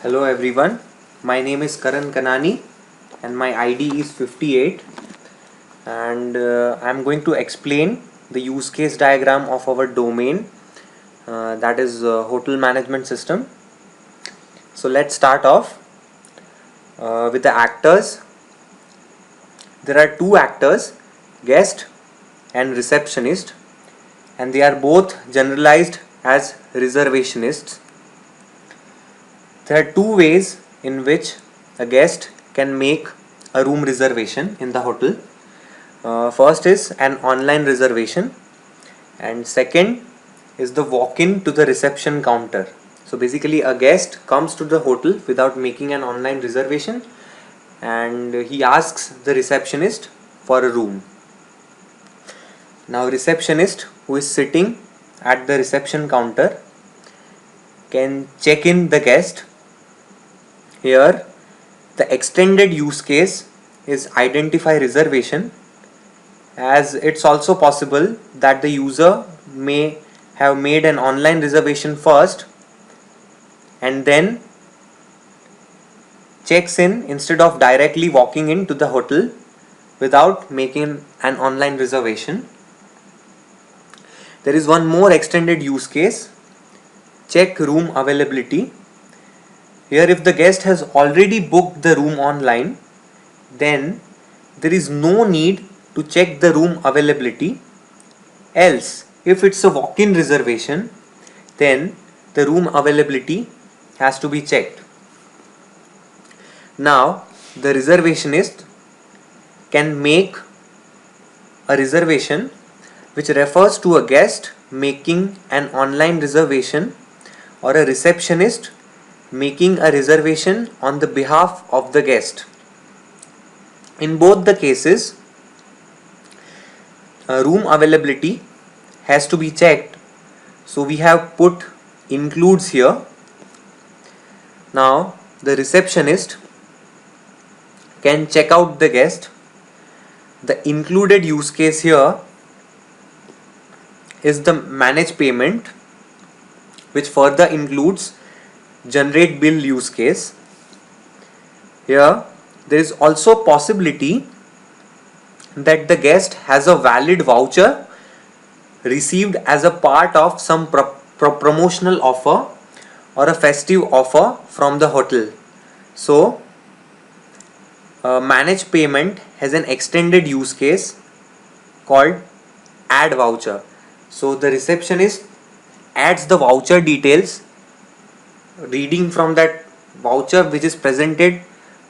Hello everyone, my name is Karan Kanani and my ID is 58 and I'm going to explain the use case diagram of our domain that is hotel management system. So let's start off with the actors. There are two actors, guest and receptionist, and they are both generalized as reservationists. There are two ways in which a guest can make a room reservation in the hotel. First is an online reservation, and second is the walk-in to the reception counter. So basically, a guest comes to the hotel without making an online reservation, and he asks the receptionist for a room. Now, receptionist who is sitting at the reception counter can check in the guest. Here, the extended use case is identify reservation, as it's also possible that the user may have made an online reservation first and then checks in instead of directly walking into the hotel without making an online reservation. There is one more extended use case, check room availability. Here, if the guest has already booked the room online, then there is no need to check the room availability. Else, if it's a walk-in reservation, then the room availability has to be checked. Now, the reservationist can make a reservation which refers to a guest making an online reservation or a receptionist making a reservation on the behalf of the guest. In both the cases, room availability has to be checked, so we have put includes here. Now the receptionist can check out the guest. The included use case here is the manage payment, which further includes generate bill use case. Here there is also possibility that the guest has a valid voucher received as a part of some promotional offer or a festive offer from the hotel. So manage payment has an extended use case called add voucher. So the receptionist adds the voucher details, reading from that voucher which is presented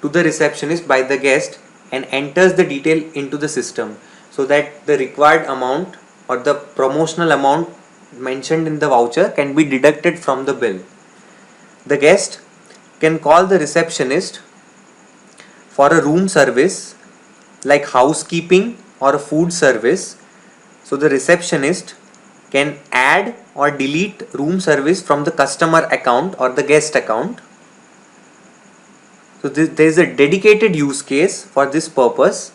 to the receptionist by the guest, and enters the detail into the system so that the required amount or the promotional amount mentioned in the voucher can be deducted from the bill. The guest can call the receptionist for a room service like housekeeping or a food service. So the receptionist can add or delete room service from the customer account or the guest account. So there is a dedicated use case for this purpose,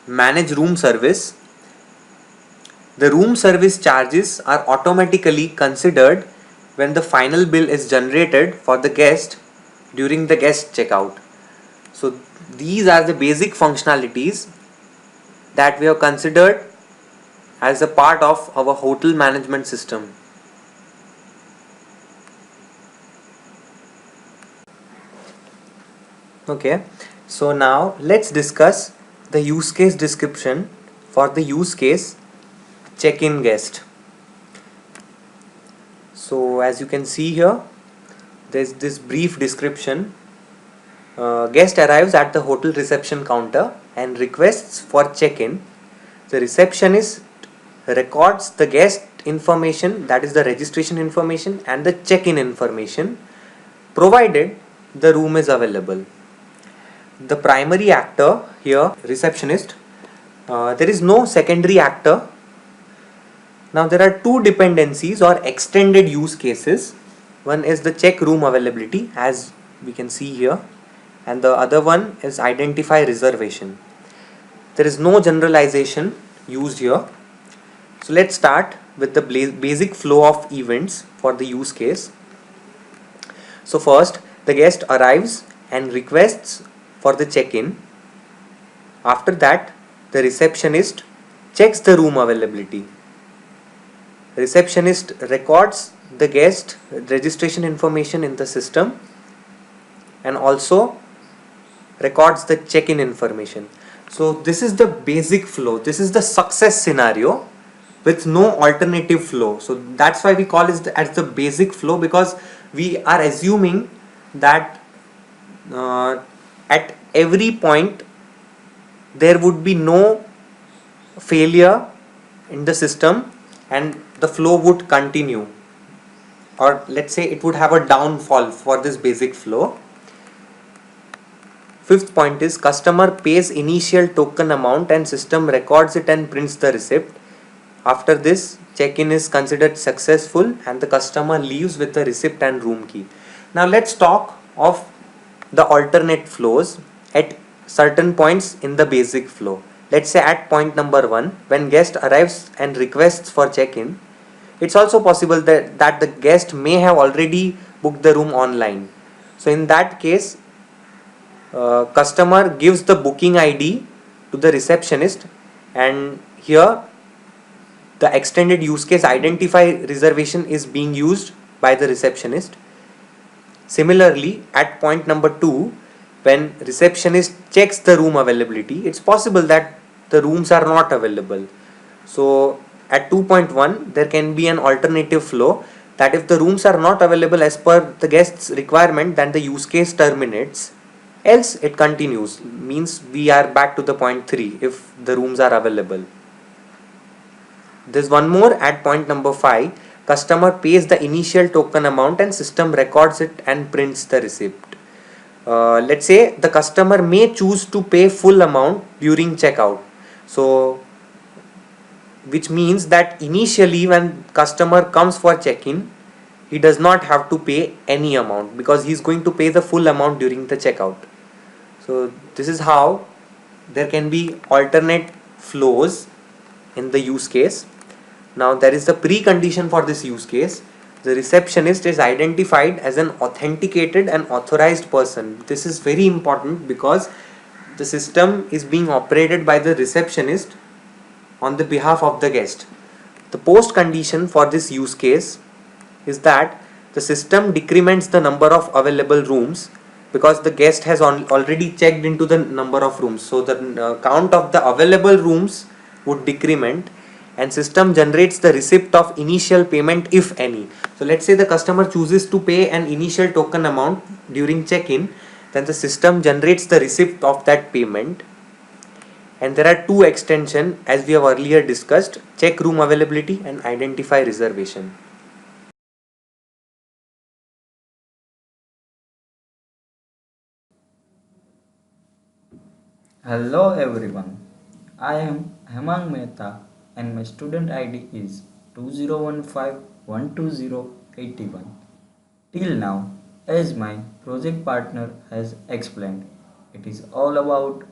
manage room service. The room service charges are automatically considered when the final bill is generated for the guest during the guest checkout. So these are the basic functionalities that we have considered as a part of our hotel management system. Okay, so now let's discuss the use case description for the use case check-in guest. So as you can see here, there's this brief description. Guest arrives at the hotel reception counter and requests for check-in. The receptionist records the guest information, that is the registration information and the check-in information, provided the room is available. The primary actor here, receptionist, there is no secondary actor. Now there are two dependencies or extended use cases. One is the check room availability, as we can see here, and the other one is identify reservation. There is no generalization used here. So let's start with the basic flow of events for the use case. So first, the guest arrives and requests for the check-in. After that, the receptionist checks the room availability. Receptionist records the guest registration information in the system and also records the check-in information. So this is the basic flow. This is the success scenario with no alternative flow. So that's why we call it as the basic flow, because we are assuming that at every point there would be no failure in the system and the flow would continue, or let's say it would have a downfall for this basic flow. Fifth point is customer pays initial token amount and system records it and prints the receipt. After this, check-in is considered successful and the customer leaves with the receipt and room key. Now let's talk of the alternate flows at certain points in the basic flow. Let's say at point number 1, when guest arrives and requests for check-in, it's also possible that the guest may have already booked the room online. So in that case, customer gives the booking ID to the receptionist, and here the extended use case identify reservation is being used by the receptionist. Similarly, at point number 2, when receptionist checks the room availability, it's possible that the rooms are not available. So at 2.1, there can be an alternative flow that if the rooms are not available as per the guest's requirement, then the use case terminates. Else it continues, means we are back to the point 3 if the rooms are available. There's one more at point number 5. Customer pays the initial token amount and system records it and prints the receipt. Let's say the customer may choose to pay full amount during checkout. So which means that initially when customer comes for check-in, he does not have to pay any amount because he is going to pay the full amount during the checkout. So this is how there can be alternate flows in the use case. Now there is the precondition for this use case. The receptionist is identified as an authenticated and authorized person. This is very important because the system is being operated by the receptionist on the behalf of the guest. The post condition for this use case is that the system decrements the number of available rooms because the guest has already checked into the number of rooms. So the count of the available rooms would decrement and system generates the receipt of initial payment if any. So let's say the customer chooses to pay an initial token amount during check-in, then the system generates the receipt of that payment. And there are two extensions as we have earlier discussed: check room availability and identify reservation. Hello everyone, I am Hemang Mehta and my student ID is 201512012081. Till now, as my project partner has explained, it is all about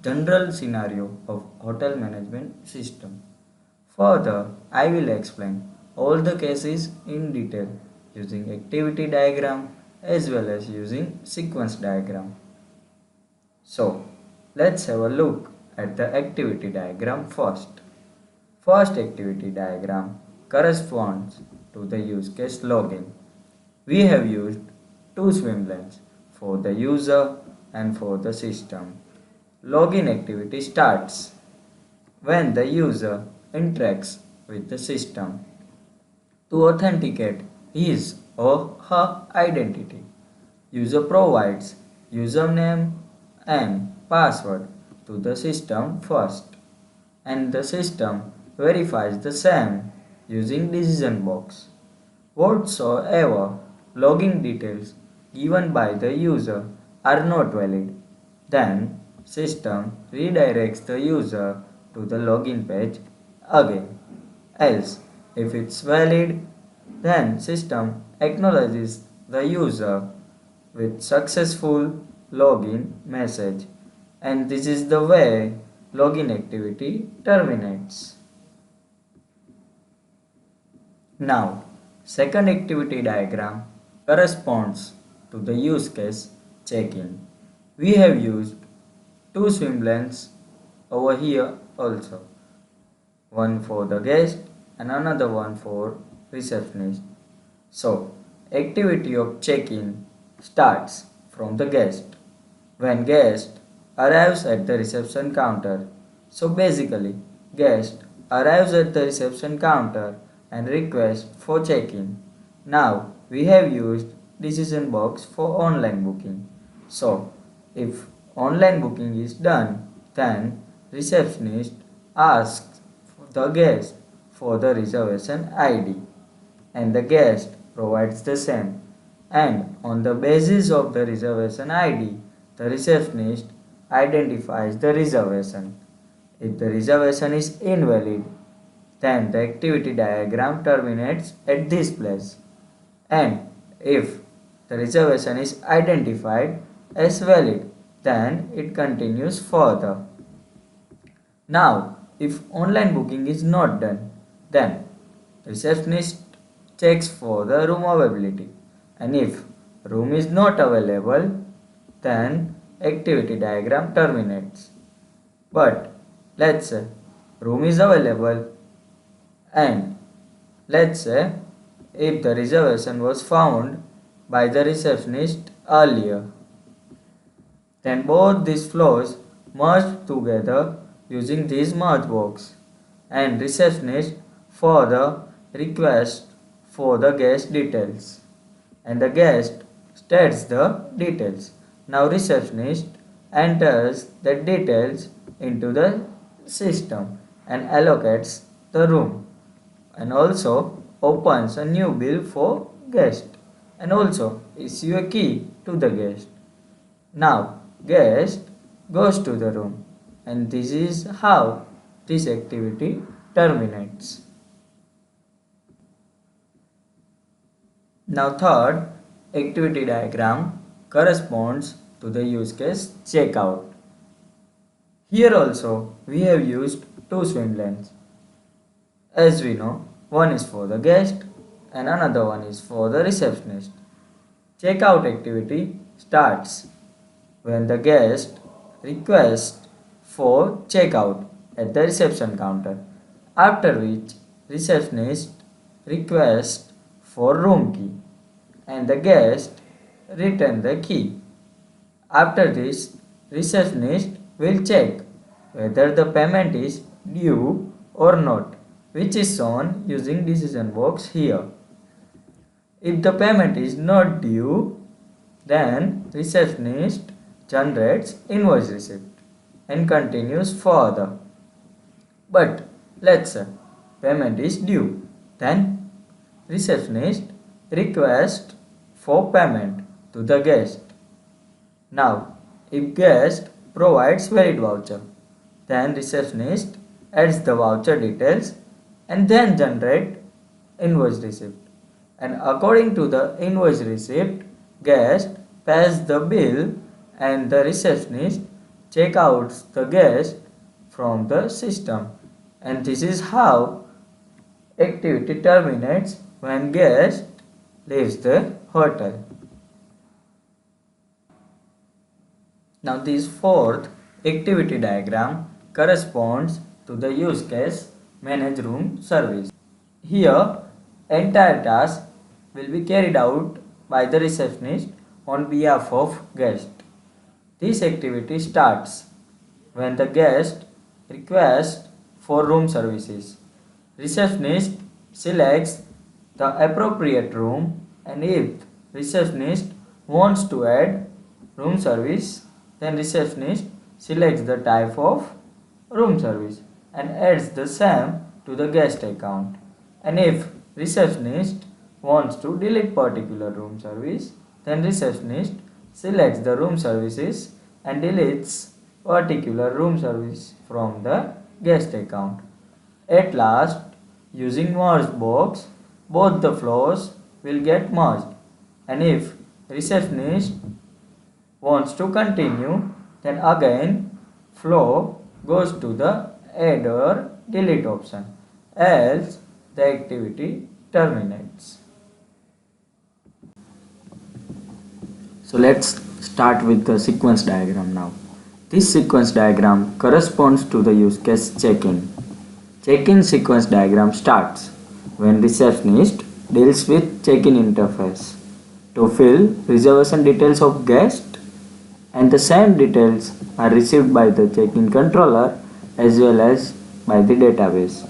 general scenario of hotel management system. Further, I will explain all the cases in detail using activity diagram as well as using sequence diagram. So, let's have a look at the activity diagram first. First activity diagram corresponds to the use case login. We have used two swim lanes for the user and for the system. Login activity starts when the user interacts with the system to authenticate his or her identity. User provides username and password to the system first, and the system verifies the same using decision box. Whatsoever login details given by the user are not valid, then system redirects the user to the login page again. Else, if it's valid, then system acknowledges the user with successful login message, and this is the way login activity terminates. Now, second activity diagram corresponds to the use case check-in. We have used two swim lanes over here also, one for the guest and another one for receptionist. So, activity of check-in starts from the guest. When guest arrives at the reception counter. So basically, guest arrives at the reception counter and requests for check-in. Now we have used decision box for online booking. So if online booking is done, then receptionist asks the guest for the reservation ID and the guest provides the same. And on the basis of the reservation ID, the receptionist identifies the reservation. If the reservation is invalid, then the activity diagram terminates at this place. And if the reservation is identified as valid, then it continues further. Now, if online booking is not done, then receptionist checks for the room availability, and if room is not available, then activity diagram terminates. But let's say room is available, and let's say if the reservation was found by the receptionist earlier, then both these flows merge together using this merge box, and receptionist further request for the guest details, and the guest states the details. Now receptionist enters the details into the system and allocates the room, and also opens a new bill for guest, and also issue a key to the guest. Now guest goes to the room, and this is how this activity terminates. Now third activity diagram corresponds to the use case checkout. Here also we have used two swim lanes. As we know, one is for the guest and another one is for the receptionist. Checkout activity starts when the guest requests for checkout at the reception counter, after which receptionist requests for room key and the guest return the key. After this, receptionist will check whether the payment is due or not, which is shown using decision box here. If the payment is not due, then receptionist generates invoice receipt and continues further. But let's say payment is due, then receptionist requests for payment to the guest. Now, if guest provides valid voucher, then receptionist adds the voucher details and then generate invoice receipt. And according to the invoice receipt, guest pays the bill and the receptionist check out the guest from the system. And this is how activity terminates when guest leaves the hotel. Now this fourth activity diagram corresponds to the use case manage room service. Here entire task will be carried out by the receptionist on behalf of guest. This activity starts when the guest requests for room services. Receptionist selects the appropriate room, and if receptionist wants to add room service, then receptionist selects the type of room service and adds the same to the guest account. And if receptionist wants to delete particular room service, then receptionist selects the room services and deletes particular room service from the guest account. At last, using merge box, both the flows will get merged, and if receptionist wants to continue, then again flow goes to the add or delete option, else the activity terminates. So let's start with the sequence diagram now. This sequence diagram corresponds to the use case check-in. Check-in sequence diagram starts when receptionist deals with check-in interface to fill reservation details of guest, and the same details are received by the check-in controller as well as by the database.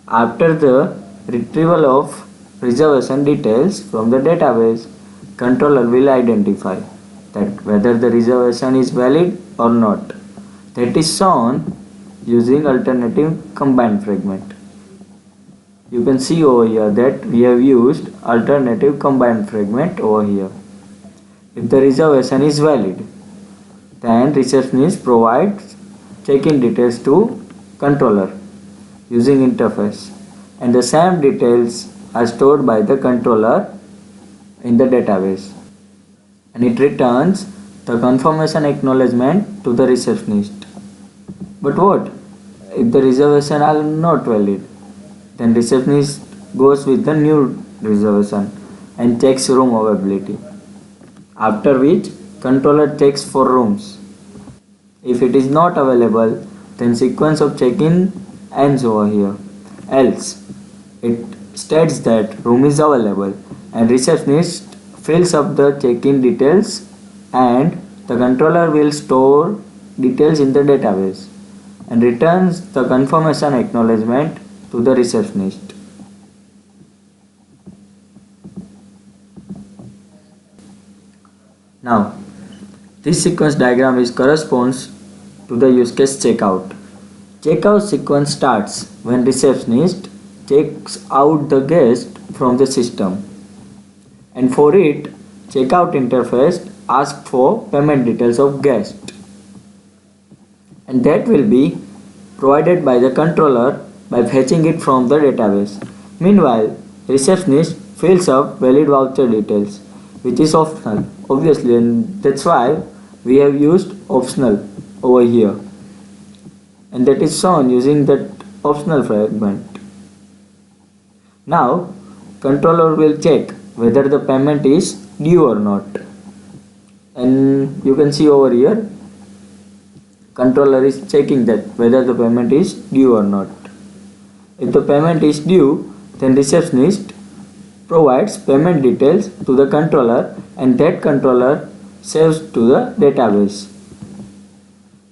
After the retrieval of reservation details from the database, controller will identify that whether the reservation is valid or not. That is shown using alternative combined fragment. You can see over here that we have used alternative combined fragment over here. If the reservation is valid, then receptionist provides check-in details to controller using interface, and the same details are stored by the controller in the database, and it returns the confirmation acknowledgement to the receptionist. But what if the reservation are not valid? Then receptionist goes with the new reservation and checks room availability, after which controller checks for rooms. If it is not available, then sequence of check-in ends over here. Else, it states that room is available and receptionist fills up the check-in details, and the controller will store details in the database and returns the confirmation acknowledgement to the receptionist. Now, this sequence diagram is corresponds to the use case checkout. Checkout sequence starts when receptionist checks out the guest from the system, and for it, checkout interface asks for payment details of guest, and that will be provided by the controller by fetching it from the database. Meanwhile, receptionist fills up valid voucher details, which is optional, obviously, and that's why we have used optional over here, and that is shown using that optional fragment. Now, controller will check whether the payment is due or not, and you can see over here controller is checking that whether the payment is due or not. If the payment is due, then receptionist provides payment details to the controller, and that controller saves to the database.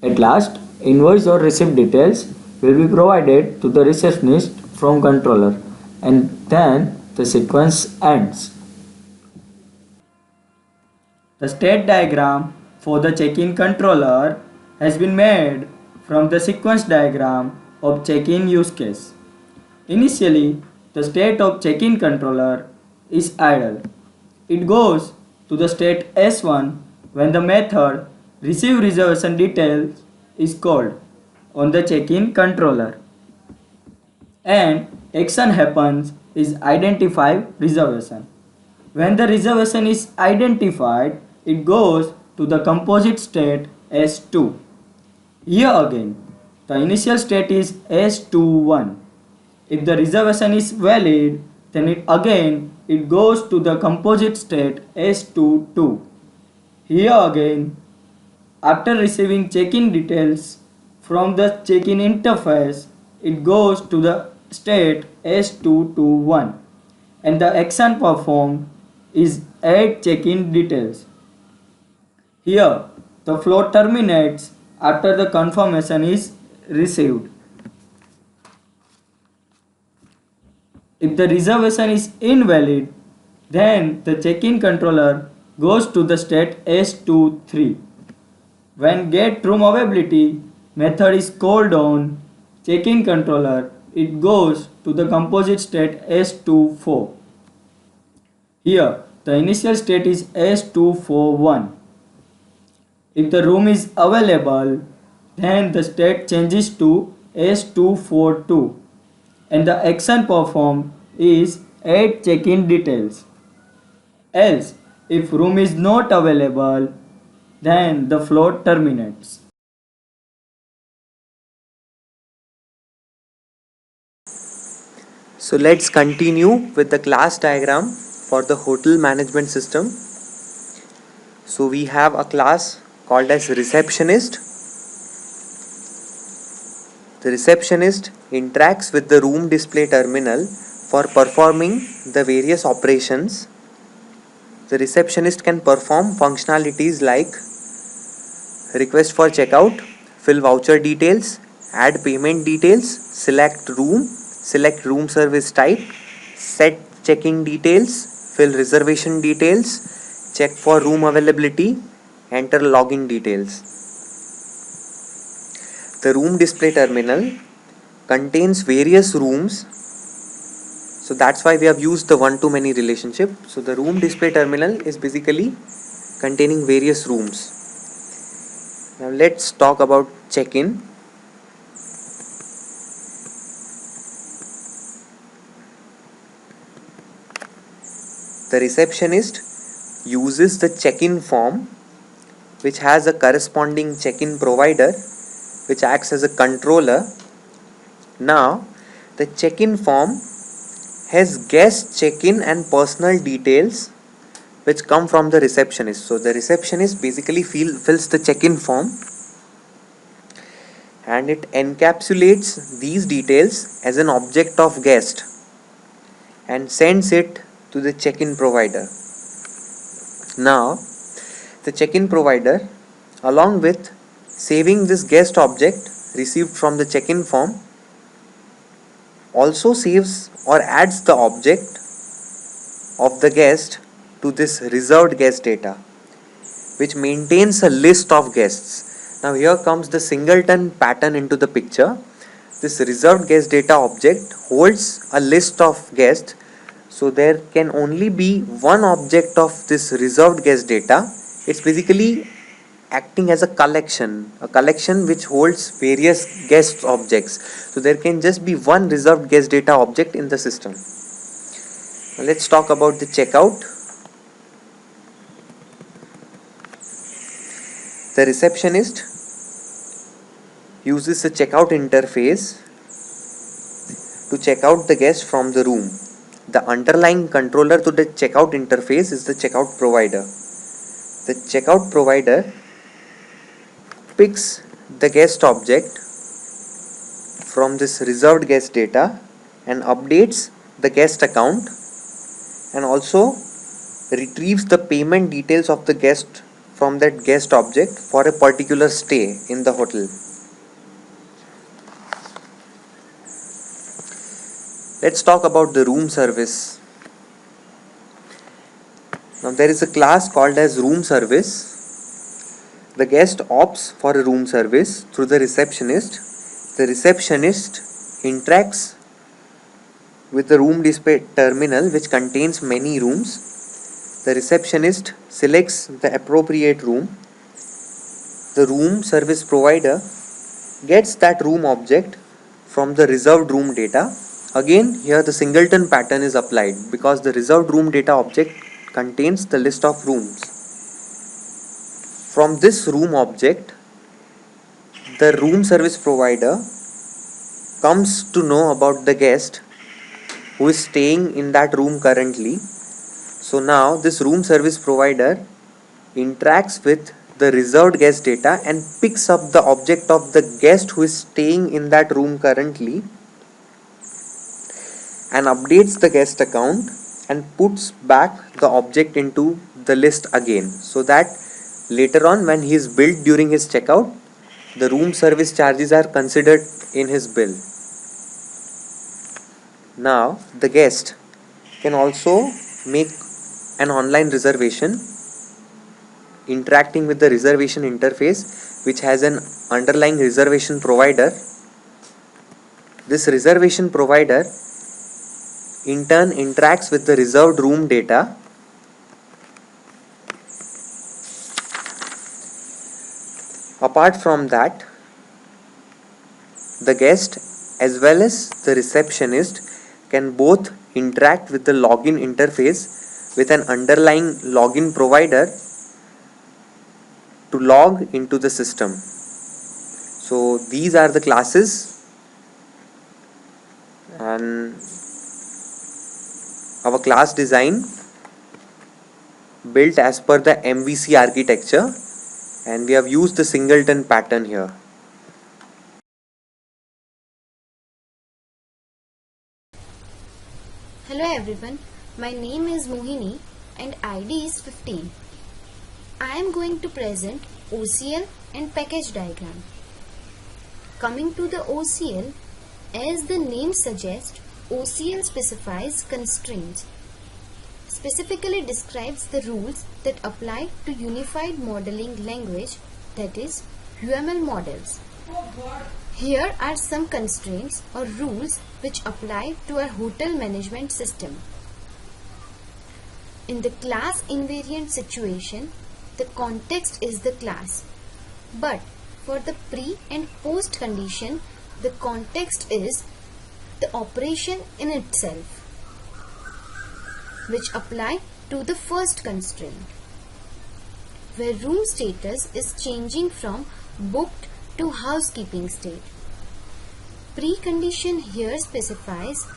At last, invoice or receipt details will be provided to the receptionist from controller, and then the sequence ends. The state diagram for the check-in controller has been made from the sequence diagram of check-in use case. Initially, the state of check-in controller is idle. It goes to the state S1 when the method receive reservation details is called on the check-in controller, and action happens is identify reservation. When the reservation is identified, it goes to the composite state S2. Here again, the initial state is S21. If the reservation is valid, then it goes to the composite state S22. Here again, after receiving check-in details from the check-in interface, it goes to the state S221, and the action performed is add check-in details. Here, the flow terminates after the confirmation is received. If the reservation is invalid, then the check-in controller goes to the state S23. When get room availability method is called on check-in controller, it goes to the composite state S24. Here, the initial state is S241. If the room is available, then the state changes to S242, and the action performed is add check-in details. Else, if room is not available, then the flow terminates. So let's continue with the class diagram for the hotel management system. So we have a class called as receptionist. The receptionist interacts with the room display terminal for performing the various operations. The receptionist can perform functionalities like request for checkout, fill voucher details, add payment details, select room service type, set check-in details, fill reservation details, check for room availability, enter login details. The room display terminal contains various rooms, so that's why we have used the one-to-many relationship. So the room display terminal is basically containing various rooms. Now let's talk about check-in. The receptionist uses the check-in form, which has a corresponding check-in provider which acts as a controller. Now the check-in form has guest check-in and personal details which come from the receptionist. So the receptionist basically fills the check-in form and it encapsulates these details as an object of guest and sends it to the check-in provider. Now the check-in provider, along with saving this guest object received from the check-in form, also saves or adds the object of the guest to this reserved guest data, which maintains a list of guests. Now here comes the singleton pattern into the picture. This reserved guest data object holds a list of guests, so there can only be one object of this reserved guest data. It's basically acting as a collection which holds various guest objects. So there can just be one reserved guest data object in the system. Now let's talk about the checkout. The receptionist uses the checkout interface to check out the guest from the room. The underlying controller to the checkout interface is the checkout provider. The checkout provider picks the guest object from this reserved guest data and updates the guest account and also retrieves the payment details of the guest from that guest object for a particular stay in the hotel. Let's talk about the room service. Now there is a class called as room service. The guest opts for a room service through the receptionist. The receptionist interacts with the room display terminal which contains many rooms. The receptionist selects the appropriate room. The room service provider gets that room object from the reserved room data. Again, here the singleton pattern is applied because the reserved room data object contains the list of rooms. From this room object, the room service provider comes to know about the guest who is staying in that room currently. So now this room service provider interacts with the reserved guest data and picks up the object of the guest who is staying in that room currently and updates the guest account and puts back the object into the list again, so that later on when he is billed during his checkout, the room service charges are considered in his bill. Now the guest can also make an online reservation interacting with the reservation interface which has an underlying reservation provider. This reservation provider in turn interacts with the reserved room data Apart from that, the guest as well as the receptionist can both interact with the login interface with an underlying login provider to log into the system. So these are the classes, and our class design built as per the MVC architecture, and we have used the singleton pattern here. Hello everyone, my name is Mohini and ID is 15. I am going to present OCL and package diagram. Coming to the OCL, as the name suggests, OCL specifies constraints. Specifically describes the rules that apply to Unified Modeling Language, that is UML models. Here are some constraints or rules which apply to our hotel management system. In the class invariant situation, the context is the class, but for the pre and post condition, the context is the operation in itself, which apply to the first constraint, where room status is changing from booked to housekeeping state. Precondition here specifies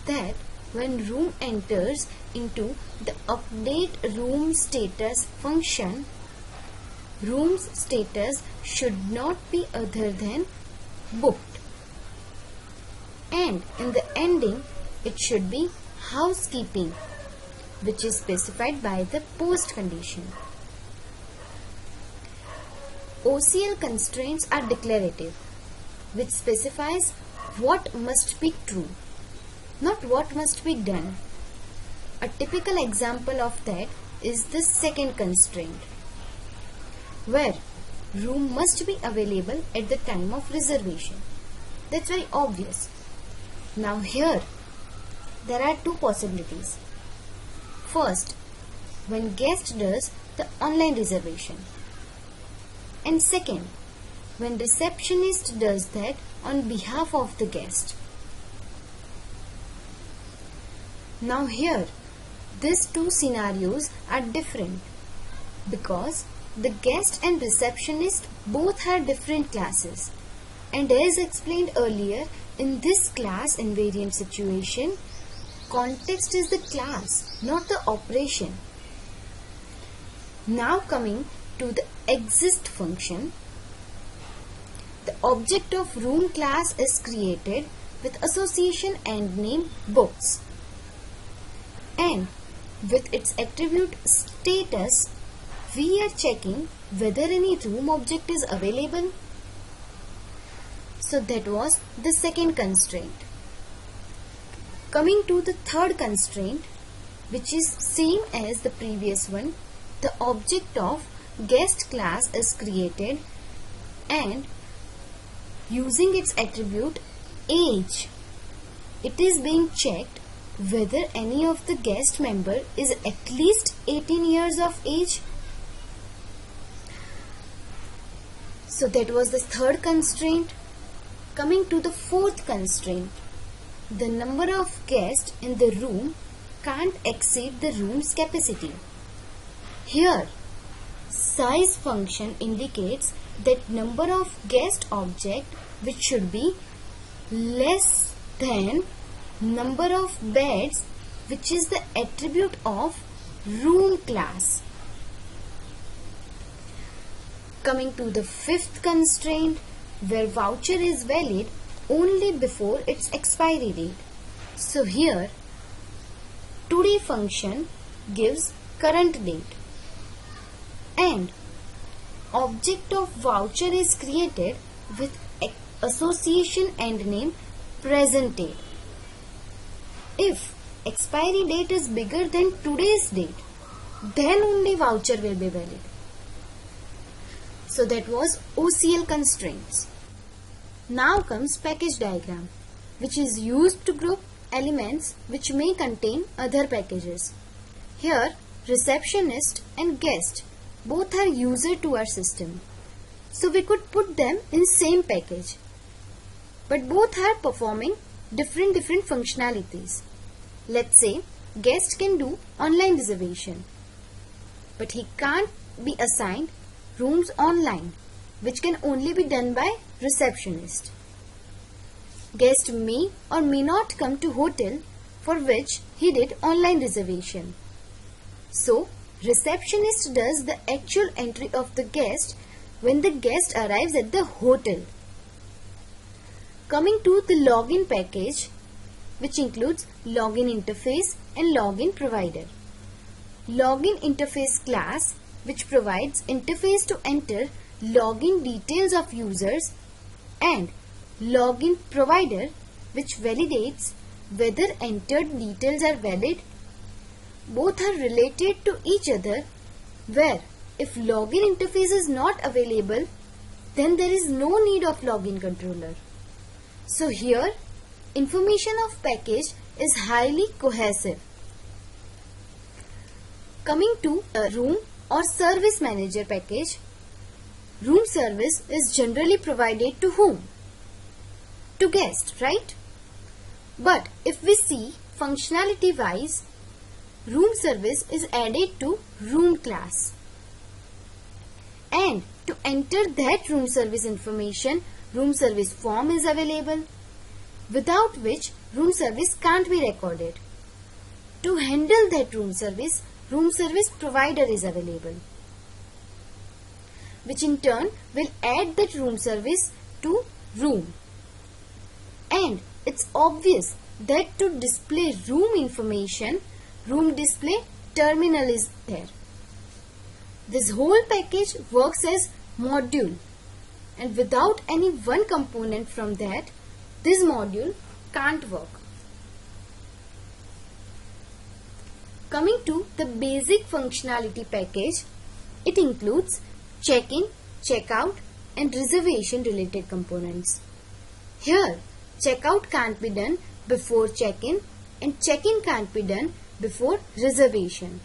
that when room enters into the update room status function, room's status should not be other than booked, and in the ending it should be housekeeping, which is specified by the post condition. OCL constraints are declarative, which specifies what must be true, not what must be done. A typical example of that is the second constraint, where room must be available at the time of reservation. That's very obvious. Now here, there are two possibilities. First, when guest does the online reservation. And second, when receptionist does that on behalf of the guest. Now here, these two scenarios are different because the guest and receptionist both have different classes, and as explained earlier, in this class invariant situation, context is the class, not the operation. Now coming to the exist function, the object of room class is created with association and name books, and with its attribute status, we are checking whether any room object is available. So that was the second constraint. Coming to the third constraint, which is same as the previous one, the object of guest class is created and using its attribute age, it is being checked whether any of the guest member is at least 18 years of age. So that was the third constraint. Coming to the fourth constraint, the number of guests in the room can't exceed the room's capacity. Here, size function indicates that number of guest object which should be less than number of beds, which is the attribute of room class. Coming to the fifth constraint, where voucher is valid only before its expiry date. So here, today function gives current date, and object of voucher is created with association and name present date. If expiry date is bigger than today's date, then only voucher will be valid. So that was OCL constraints. Now comes package diagram, which is used to group elements which may contain other packages. Here, receptionist and guest both are user to our system, so we could put them in same package, but both are performing different functionalities. Let's say guest can do online reservation, but he can't be assigned rooms online, which can only be done by receptionist. Guest may or may not come to hotel for which he did online reservation. So receptionist does the actual entry of the guest when the guest arrives at the hotel. Coming to the login package, which includes login interface and login provider. Login interface class, which provides interface to enter login details of users, and login provider, which validates whether entered details are valid. Both are related to each other, where if login interface is not available, then there is no need of login controller. So here, information of package is highly cohesive. Coming to a room or service manager package, room service is generally provided to whom? To guest, right? But if we see functionality wise, room service is added to room class. And to enter that room service information, room service form is available, without which room service can't be recorded. To handle that room service provider is available, which in turn will add that room service to room. And it's obvious that to display room information, room display terminal is there. This whole package works as module, and without any one component from that, this module can't work. Coming to the basic functionality package, it includes check-in, check-out and reservation related components. Here, check-out can't be done before check-in and check-in can't be done before reservation.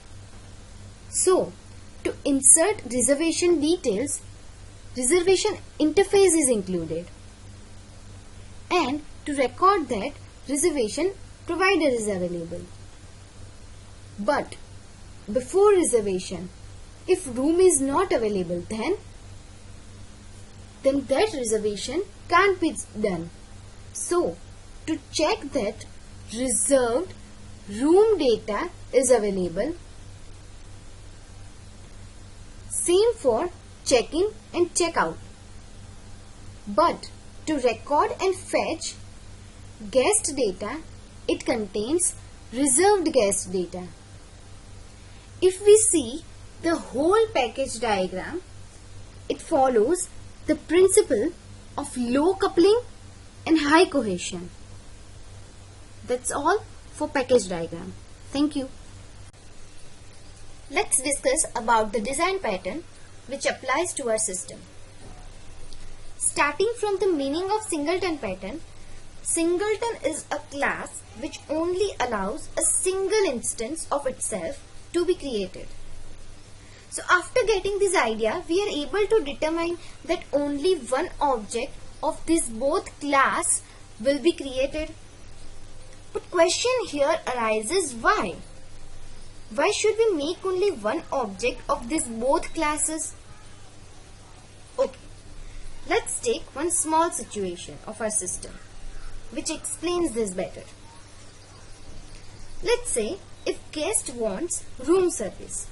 So, to insert reservation details, reservation interface is included. And to record that, reservation provider is available. But before reservation, if room is not available, then that reservation can't be done. So, to check that reserved room data is available, same for check-in and check-out. But to record and fetch guest data, it contains reserved guest data. If we see the whole package diagram, it follows the principle of low coupling and high cohesion. That's all for package diagram. Thank you. Let's discuss about the design pattern which applies to our system. Starting from the meaning of singleton pattern, singleton is a class which only allows a single instance of itself to be created. So after getting this idea, we are able to determine that only one object of this both class will be created. But question here arises, why? Why should we make only one object of these both classes? Okay, let's take one small situation of our system which explains this better. Let's say if guest wants room service.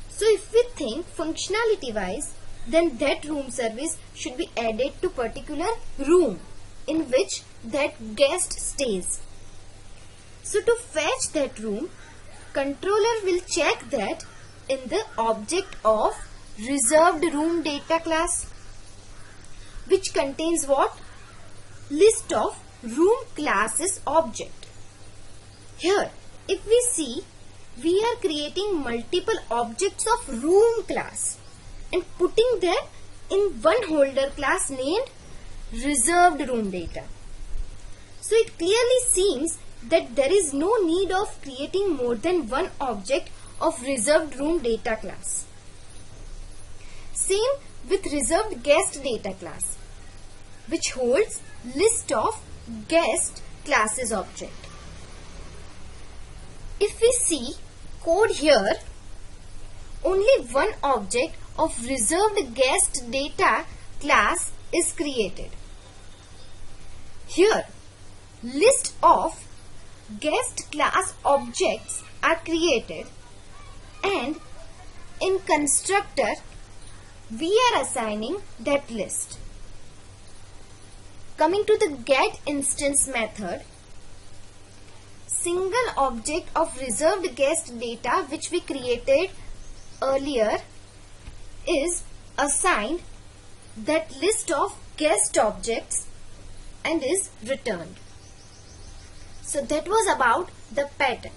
So if we think functionality wise, then that room service should be added to particular room in which that guest stays. So to fetch that room, controller will check that in the object of reserved room data class, which contains what? List of room classes object. Here, if we see, we are creating multiple objects of room class and putting them in one holder class named reserved room data. So it clearly seems that there is no need of creating more than one object of reserved room data class. Same with reserved guest data class, which holds list of guest classes object. If we see code here, only one object of reserved guest data class is created. Here, list of guest class objects are created and in constructor we are assigning that list. Coming to the get instance method, single object of reserved guest data which we created earlier is assigned that list of guest objects and is returned. So that was about the pattern.